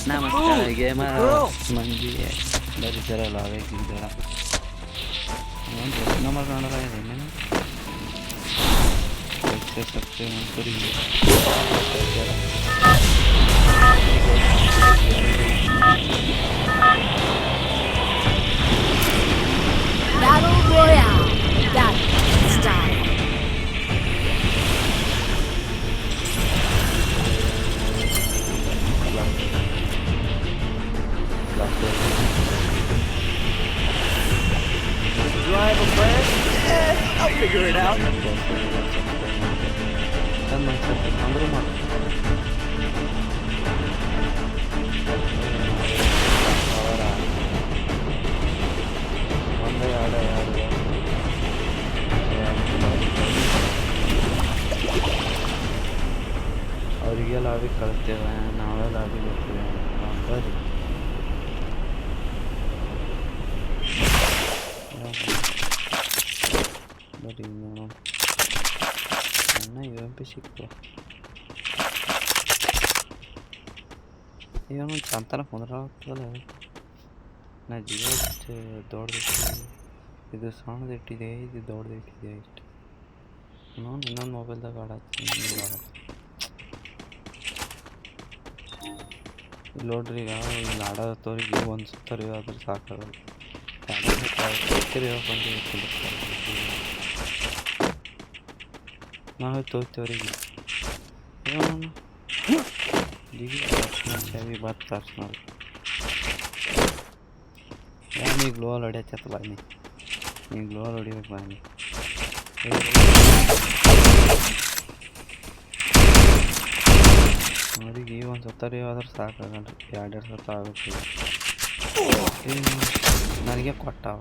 ನಮಸ್ಕಾರ ಗೇಮರ್ ಮಂದಿ ಬರೀತಾರಲ್ಲ ಅದಕ್ಕೆ ಒಂದು ಪ್ರಶ್ನೆ ಮಾಡ್ಕೊಂಡ್ರೆ ಏನೇನು subscribe curry Battle Royale. Battle style. Drive a friend? I'll figure it out. ಅಂದರೂ ಮಾಡು ಒಂದೇ ಎರಡು ಅವರಿಗೆ ಲಾಭಿ ಕಳಿಸ್ತೇವೆ ನಾವೇ ಲಾಭಿ ಬರ್ತೀವಿ ಬರ್ರಿ ಬರ್ರಿ ನೋಡೋಣ ನನ್ನ UMP ಸಿಕ್ತು ಇವನು ಚಂತನ ಕುಂದ್ರಾಗ್ತದಲ್ಲ ನಾ ಜಿಯೋ ಇಷ್ಟು ದೊಡ್ಡದಿಟ್ಟು ಇದು ಸಣ್ಣದಿಟ್ಟಿದೆ ಇದು ದೊಡ್ಡದಿಟ್ಟಿದೆ ಇಷ್ಟು ನಾನು ಇನ್ನೊಂದು ಮೊಬೈಲ್ದಾಗ ಆಡತ್ತೀನಿ ಇಲ್ಲಿ ನೋಡ್ರಿ ಈಗ ಇಲ್ಲಿ ಆಡೋತ್ತವ್ರಿಗೆ ಒಂದು ಸುತ್ತರಿ ಆದ್ರೆ ಸಾಕಾಗಲ್ಲ ನಾವೇ ತೋರ್ತೇವ್ರಿಗೆ ಚಾವಿ ಬಾತ್ ತರ್ಸ್ನವ್ರು ನೀ ಗ್ಲೋವಲ್ ಹೊಡಿಯತ್ತಲ್ಲ ಬಾನಿ ನೀ ಗ್ಲೋವಲ್ ಹೊಡಿಬೇಕು ಬಾನಿ ಅವ್ರಿಗೆ ಒಂದು ಸತ್ತರಿ ಆದ್ರೆ ಸಾಕಾಗಲ್ಲ ಎರಡೆರಡು ಸತ್ತ ಆಗುತ್ತೆ ನನಗೆ ಕೊಟ್ಟಾವ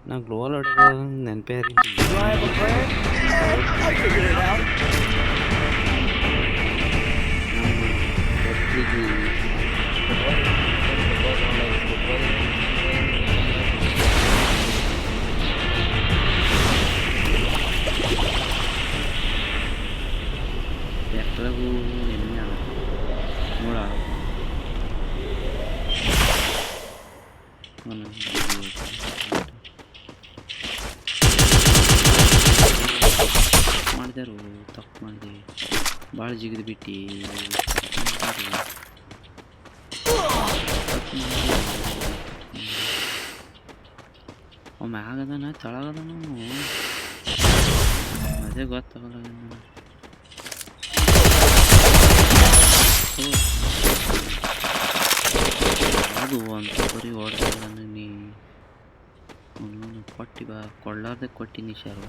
ನಾ ಗ್ಲೋವಲ್ ಹೊಡಿಯೋದು ನೆನಪೇ ಎಷ್ಟರಾಗೂ ಎಣ್ಣೆ ಆಗುತ್ತೆ ನೋಡ ಮಾಡಿದಾರು ತಪ್ಪು ಮಾಡಿದೆ ಭಾಳ ಜಿಗಿದು ಬಿಟ್ಟು ಮ್ಯಾಗದಾನ ತಳಗದಾನು ಅದೇ ಗೊತ್ತಾಗಲ್ಲ ಅದು ಅಂತ ಬರೀ ಓಡ್ತಾಗ ನೀ ಕೊಟ್ಟಿ ಬಾ ಕೊಳ್ಳಾರ್ದೆ ಕೊಟ್ಟಿನಿ ಶಾರು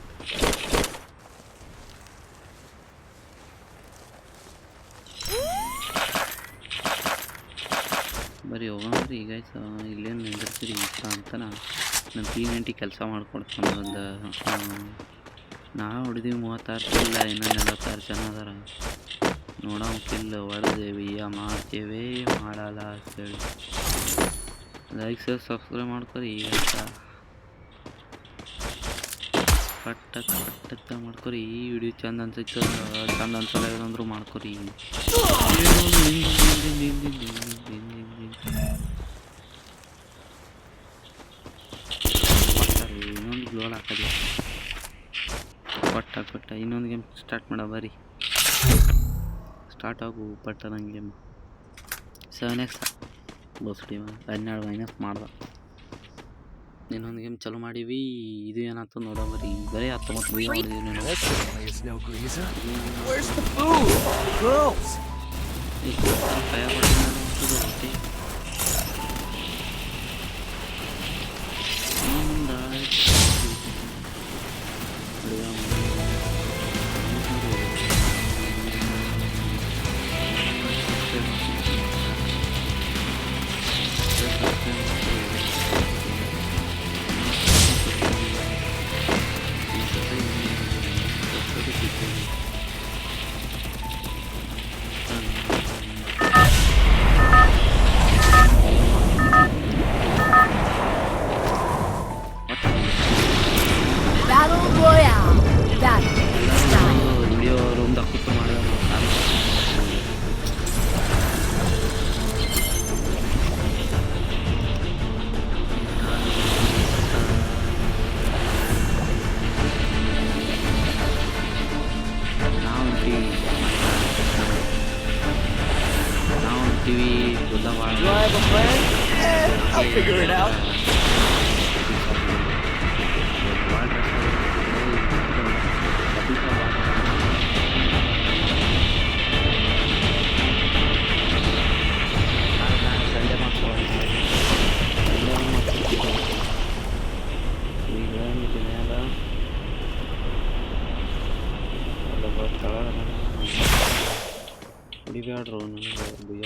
ಬರೀ ಹೋಗೋಣ್ರಿ ಈಗ ಇಲ್ಲೇನು ನಿಂದಿರ್ತೀರಿ ಅಂತ ನನ್ನ P90 ಕೆಲಸ ಮಾಡ್ಕೊಡ್ತಾನೆ ಒಂದು ನಾವು ಹೊಡೆದೀವಿ 36 ಕಿಲ್ಲ ಇನ್ನೊಂದು 46 ಜನ ಅದಾರ ನೋಡೋ ಕಿಲ್ಲ ಹೊಡೆದೇವಿ ಮಾಡ್ತೇವೆ ಮಾಡಲ್ಲ ಅಂತೇಳಿ ಲೈಕ್ ಸಬ್ಸ್ಕ್ರೈಬ್ ಮಾಡ್ಕೊರಿ ಈಗ ಪಟ್ಟ ಮಾಡ್ಕೊರಿ ಈ ವಿಡಿಯೋ ಚಂದ ಅನ್ಸೈತೆ ಚಂದ ಅನ್ಸಲ್ಲ ಅಂದ್ರೂ ಮಾಡ್ಕೊರಿ ಇನ್ನೊಂದು ಗ್ಲೋಲ್ ಹಾಕದಿ ಪಟ್ಟ ಇನ್ನೊಂದು ಗೇಮ್ ಸ್ಟಾರ್ಟ್ ಮಾಡ ಬರೀ ಸ್ಟಾರ್ಟ್ ಆಗು ಪಟ್ಟ ನಂಗೆ ಗೇಮ್ 7x ಬಸ್ ಟೀಮ್ 12 - ಮಾಡ್ದ ಇನ್ನೊಂದು ಗೇಮ್ ಚಲೋ ಮಾಡೀವಿ ಇದು ಏನಾಯ್ತು ನೋಡ ಬರೀ 19 ಹೊಡಿತೀವಿ ಎಲ್ಲ ಭಾಳ Do I have a plan? I'll figure it out. ಹೊಡಿಬ್ಯಾಡ್ರು ನನಗೆ ಭಯ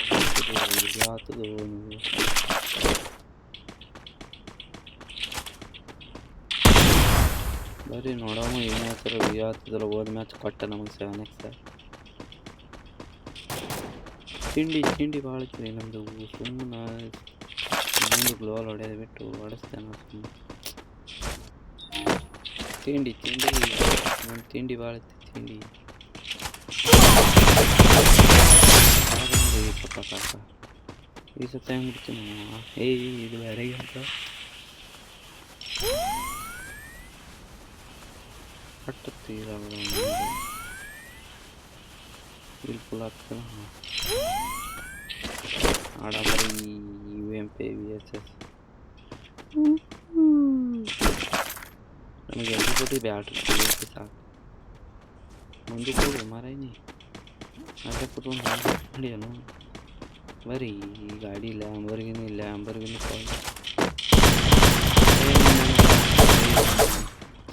ಆಗ್ತದೆ ನೀವು ಬರ್ರಿ ನೋಡೋಣ ಏನು ಹೇಳ್ತಾರೆ ಭಯ ಆಗ್ತದಲ್ಲ ಹೋದ ಮ್ಯಾಚ್ ಕೊಟ್ಟ ನಮಗೆ 7x ತಿಂಡಿ ಭಾಳ ಐತ್ರಿ ನಮ್ಮದು ಸುಮ್ಮನೆ ಇನ್ನೊಂದು ಗ್ಲೋಲ್ ಹೊಡೆಯೋದು ಬಿಟ್ಟು ಹೊಡೆಸ್ತೇನೆ ಸುಮ್ಮನೆ ತಿಂಡಿ ಭಾಳ ಐತಿ ತಿಂಡಿ ನೋಡಿ ಪಕ್ಕ ಕಾಕ ಈ ಸತ್ತ ಹೆಂಗೆ ಬಿಡ್ತೀನಿ ಇದು ಬೇರೆ ಅಂತ ಕಟ್ಟುತ್ತೆ ಇಲ್ಲಿ ಫುಲ್ ಆಗ್ತದೆ ಆಡಬರಿ UMP VSS ನಮಗೆ ಎಲ್ಲಿ ಕೊಟ್ಟು ಬ್ಯಾಟ್ರಿ UMP ಸಾಕು ಮುಂದೆ ಕೊಡು ಮಾರಾಯ್ನಿ ಅದೇ ಕೂತ್ಕೊಂಡು ನಡೆಯನು ಬರೀ ಈ ಗಾಡಿ ಲ್ಯಾಂಬರ್ಗಿನಿ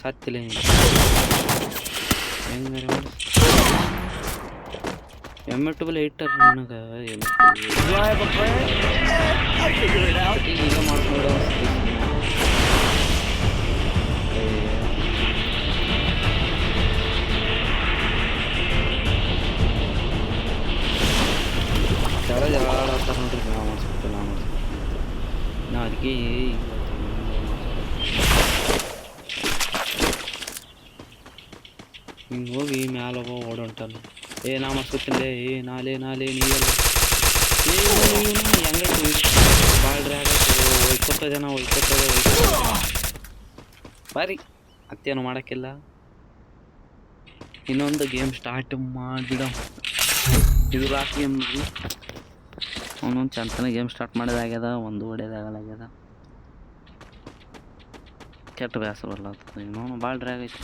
ಸತ್ತಿಲ್ಲ ಹೆಂಗಾರೆ ಮಾಡಿ ಎಮ್ಮೆಟ್ಟಬಲ್ ಇಟ್ಟರು ನನಗೆ Do I have a plan? I'll figure it out. ಈಗ ಮಾಡ್ಕೊಂಡು ಜಗಳ ಆಡ್ತಾರೆ ನೋಡ್ರಿ ನಾವು ಮಾಡಿಸ್ಬಿಟ್ಟು ನಾ ಅದಕ್ಕೆ ಹಿಂಗೆ ಹೋಗಿ ಮ್ಯಾಲ ಓಡೋಂಟಲ್ಲ ನಾ ಮಾಡಿಸ್ಕೊತಿಲ್ಲ ನಾಲೆ ನೀವೆಲ್ಲ ಹೆಂಗೆ ಭಾಳ ಡ್ರ್ಯಾಗ್ ಒಯ್ಕೊತದೆ ಬಾರಿ ಮತ್ತೇನು ಮಾಡೋಕ್ಕಿಲ್ಲ ಇನ್ನೊಂದು ಗೇಮ್ ಸ್ಟಾರ್ಟ್ ಮಾಡಿಬಿಡ ಇದು ಲಾಸ್ಟ್ ಗೇಮ್ ನೋಡಿ ಅವನೊಂದು ಚಂತನ ಗೇಮ್ ಸ್ಟಾರ್ಟ್ ಮಾಡೋದಾಗ್ಯದ ಒಂದು ಹೊಡೆಯೋದಾಗಲಾಗ್ಯದ ಕೆಟ್ಟ ಬೇಸರ ಬರ್ಲಾಗ್ತದೆ ಈಗ ನೋನು ಭಾಳ ಡ್ರ್ಯಾಗ್ ಐತಿ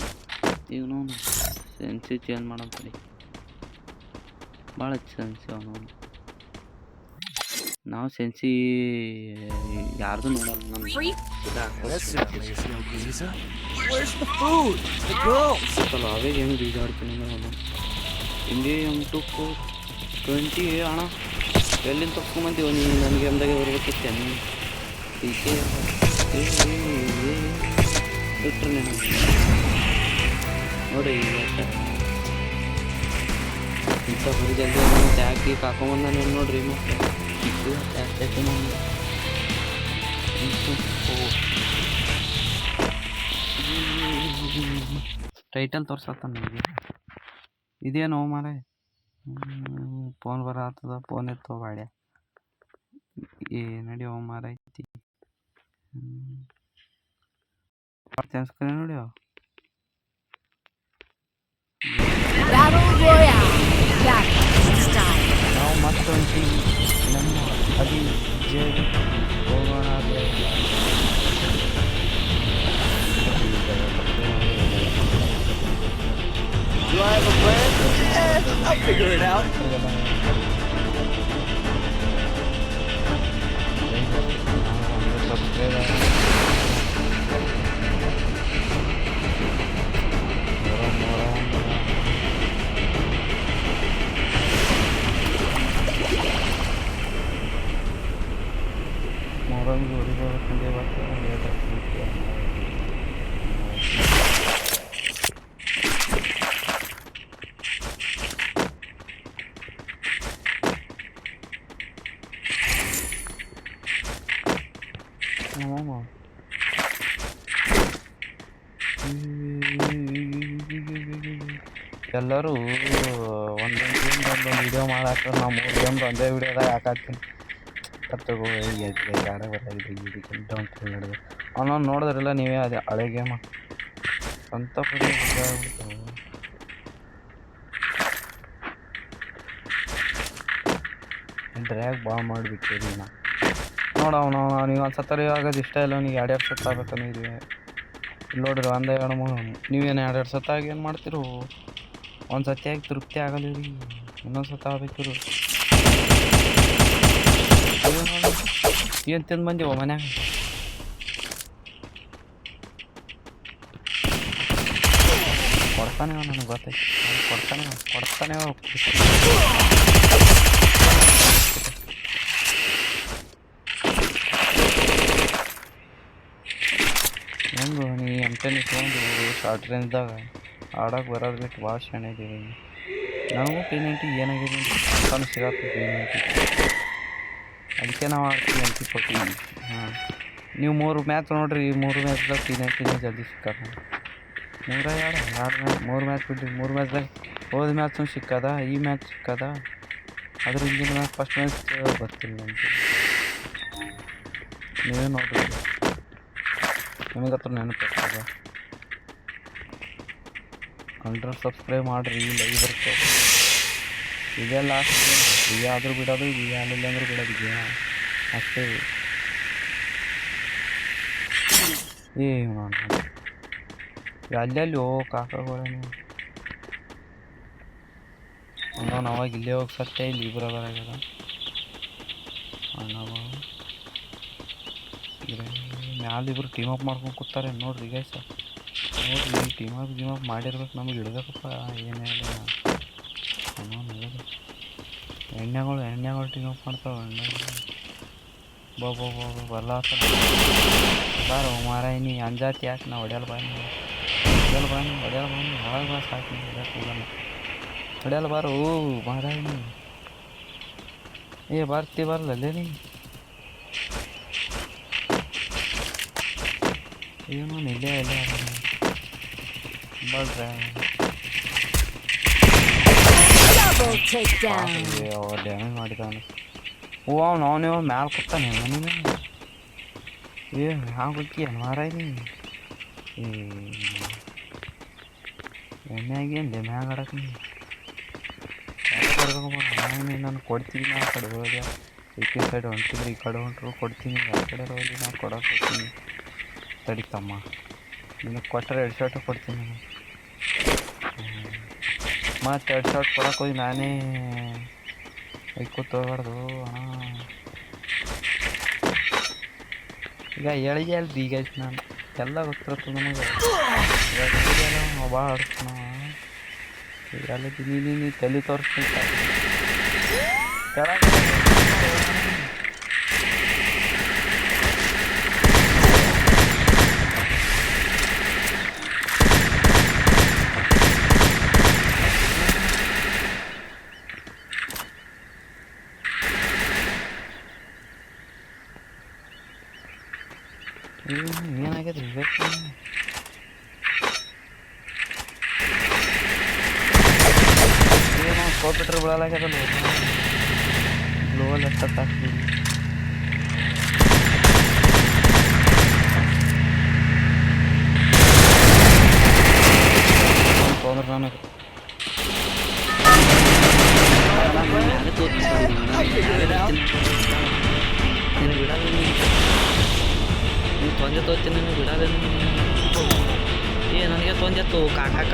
ಈಗ ನೋನು ಸೆನ್ಸಿ ಚೇಂಜ್ ಮಾಡಂತಡಿ ಭಾಳ ಸೆನ್ಸಿ ಅವನು ನಾವು ಸೆನ್ಸಿ ಯಾರ್ದು ನೋಡಲ್ಲ ನಮ್ಮ Where's the food? The girls? ಅವೇ ಹೆಂಗೆ ಬೀಜಾಡ್ತೀನಿ ಅವನು ಹಿಂಗೆ M2 20 ಅಣ್ಣ ಎಲ್ಲಿಂದ ತಪ್ಕೊಂಬಂತೀವ ನೀವು ನನಗೆ ಎಂದಾಗ ಬರ್ಬೇಕಿತ್ತೆ ಈಕೆ ಬಿಟ್ರು ನೀನು ನೋಡಿ ಇಂಥ ಬರೀ ಜಲ್ದಿ ಟ್ಯಾಗಿ ಹಾಕೊಂಬಂದ ನೀವು ನೋಡ್ರಿ ಮತ್ತೆ ಟೈಟಲ್ ತೋರ್ಸತ್ತ ನನಗೆ ಇದೇನೋ ಮಾರೆ ಫೋನ್ ಬರತ್ತದ ಫೋನ್ ಎತ್ತೋ ಬಾಡ್ಯ ನಡಿಯೋ ಮಾರೈತಿ ನೋಡ್ಯೋ Battle Royale. Battle style. ನಾವು ಮತ್ತೊಂದು ನಮ್ಮ ಅಭಿಜಯ್ ಹೋಗೋಣ Do I have a plan? I'll figure it out. ಮೊರಂಗಿ ಹೊಡಿಬೇಕಂದ್ರೆ ಬರ್ತದೆ ಎಲ್ಲರೂ ಒಂದೊಂದು ಗೇಮ್ದು ವಿಡಿಯೋ ಮಾಡಾಕ ನಾವು 3 ಗೇಮ್ದು ಒಂದೇ ವಿಡಿಯೋದಾಗ ಹಾಕಾಕ್ತೀನಿ ತಗೋ ಆಡ ಬರೋದು ಅವನು ನೋಡಿದ್ರಲ್ಲ ನೀವೇ ಅದೇ ಹಳೆ ಗೇಮ ಸ್ವಂತ ಪರಿ ಡ್ರ್ಯಾಗ್ ಭಾಳ ಮಾಡಿಬಿಟ್ಟಿರಿ ನಾ ನೋಡವನು ನೀವು ಒಂದು ಸತ್ತರಿ ಆಗೋದು ಇಷ್ಟ ಇಲ್ಲ ನೀವು ಎರಡು ಸತ್ತ ಆಗ್ಬೇಕು ನೀವು ಇಲ್ಲಿ ನೋಡ್ರಿ ಒಂದು ಎರಡು ಮೂರು ನೀವೇನು ಎರಡು ಸತ್ತಾಗಿ ಏನು ಮಾಡ್ತಿರು ಒಂದು ಸತಿಯಾಗಿ ತೃಪ್ತಿ ಆಗಲ್ಲ ರೀ ಇನ್ನೊಂದು ಸತ ಆಗ್ಬೇಕಿರು ಏನು ತಿಂದು ಬಂದೀವ ಮನ್ಯಾಗ ಕೊಡ್ತಾನೆ ನನಗೆ ಗೊತ್ತೈತಿ ಕೊಡ್ತಾನೆ ಹೆಂಗು ನೀ M10 ಇಟ್ಕೊಂಡು ಶಾರ್ಟ್ ರೇಂಜ್ದಾಗ ಆಡೋಕೆ ಬರೋದು ಬಿಟ್ಟು ಭಾಳ ಶಾಣೆ ಇದೀವಿ ನನಗೂ P90 ಏನಾಗಿದೆ ಅಂತಾನು ಸಿಗತ್ತೆ P90 ಅದಕ್ಕೆ ನಾವು ಆಡ್ತೀವಿ ಅಂತ ಕೊಡ್ತೀವಿ ಹಾಂ ನೀವು 3 ಮ್ಯಾಚ್ ನೋಡ್ರಿ 3 ಮ್ಯಾಚ್ದಾಗ P90 ಜಲ್ದಿ ಸಿಕ್ಕದ 3 ಮ್ಯಾಚ್ ಬಿಡ್ರಿ 3 ಮ್ಯಾಚ್ದಾಗ ಹೋದ ಮ್ಯಾಚು ಸಿಕ್ಕದ ಈ ಮ್ಯಾಚ್ ಸಿಕ್ಕದ ಅದ್ರ ಹಿಂದಿನ ಮ್ಯಾಚ್ ಫಸ್ಟ್ ಮ್ಯಾಚ್ ಗೊತ್ತಿಲ್ಲ ಅಂತ ನೀವೇ ನೋಡ್ರಿ ನಿಮಗೆ ಹತ್ರ ನೆನಪಿರ್ತದ 100 ಸಬ್ಸ್ಕ್ರೈಬ್ ಮಾಡಿರಿ ಲೈವ್ ಬರುತ್ತೆ ಇದೇ ಲಾಸ್ಟ್ ಈಗ ಆದರೂ ಬಿಡೋದು ಈಗ ಆಲಿಲ್ಲ ಅಂದ್ರೆ ಬಿಡೋದು ಈಗ ಅಷ್ಟೇ ಅಲ್ಲಲ್ಲಿ ಕಾಕಗಳೇನು ಅವನು ಅವಾಗ ಇಲ್ಲೇ ಹೋಗಿ ಸತ್ಯ ಇಲ್ಲಿ ಇಬ್ಬರು ಬರಾಗ್ಯದ ಅಣ್ಣವ ಮ್ಯಾಲ ಇಬ್ಬರು ಟೀಮ್ ಅಪ್ ಮಾಡ್ಕೊಂಡು ಕೂತಾರೆ ನೋಡ್ರಿ ಈಗ ಸರ್ ನೋಡ್ರಿ ಟೀಮ್ ಅಪ್ ಮಾಡಿರ್ಬೇಕು ನಮಗೆ ಇಡಬೇಕಪ್ಪ ಏನು ಹೇಳಿ ಎಣ್ಣೆಗಳು ಟೀಮ್ ಅಪ್ ಮಾಡ್ತಾವೆ ಬಲ್ಲ ಬಾರೋ ಮಾರಾಯ ನೀ ಅಂಜಾತಿ ಯಾಕೆ ನಾ ಹೊಡೆಯಲ್ಲ ಬಾನಿ ಒಳಗೆ ಬಾ ಸಾಕು ಹೊಡ್ಯಕ್ಕೆ ಹೋಗಲ್ಲ ಹೊಡೆಯಲ್ಲ ಬಾರೋ ಮಾರಾಯ ನೀ ಬರಲಲ್ಲೇ ನೀ ಏನು ಇಲ್ಲೇ ಬಡ್ರೆ Double takedown. ಡ್ಯಾಮೇಜ್ ಮಾಡಿದವನು ಅವನು ಮ್ಯಾಲ ಕೂತಾನೆ ಮನೆ ಹ್ಯಾಂಗ ಹೋಗಿ ಮಾರಾಯ ನೀ ಎಣ್ಣೆಗೇನು ಮ್ಯಾಗ ಆಡಕ್ಕೆ ನೀ ನಾನು ಕೊಡ್ತೀನಿ ಆ ಕಡೆ ಹೋದೆ ಈ ಸೈಡ್ ಹೊಂಟಿದ್ರೆ ಈ ಕಡೆ ಹೊಂಟ್ರು ಕೊಡ್ತೀನಿ ಆ ಕಡೆ ಹೋಗಿ ನಾನು ಕೊಡೋಕೆ ಹೋಗ್ತೀನಿ ತಡಿತಮ್ಮ ನಿನಗೆ ಕೊಟ್ಟರೆ 2 ಶರ್ಟ್ ಕೊಡ್ತೀನಿ ನಾನು ಮತ್ತು 2 ಶರ್ಟ್ ಕೊಡೋಕೆ ಹೋಗಿ ನಾನೇ ಕೂತ್ಕೋಬಾರ್ದು ಈಗ ಹೇಳಿಗೆ ಅಲ್ರಿ ಈಗ ನಾನು ಎಲ್ಲ ಗೊತ್ತಿರುತ್ತೆ ನಮಗೆ ಭಾಳ ಆಡ್ತಾನ ಎಲ್ಲ ನೀ ತಲೆ ತೋರಿಸ್ತೀನಿ ಏನಾಗ್ಯದ್ರಿ ಏನೋ ಕಾಂಪ್ಯೂಟರ್ ಬಿಡಲಾಗ್ಯದಲ್ಲ ಗ್ಲೋವಲ್ ಎಷ್ಟ ಹಾಕ್ತೀವಿ ತೊಂದ್ರೆ ನನಗೆ ನೀವು ತೊಂದರೆ ತೋತೀನಿ ಬಿಡೋದೇನು ನನಗೆ ತೊಂದೆತ್ತು ಕಾಕ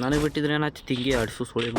ನನಗೆ ಬಿಟ್ಟಿದ್ರೆ ಏನಾಯ್ತು ತಿಂಗಿ ಅಡ್ಸು ಸುಳಿ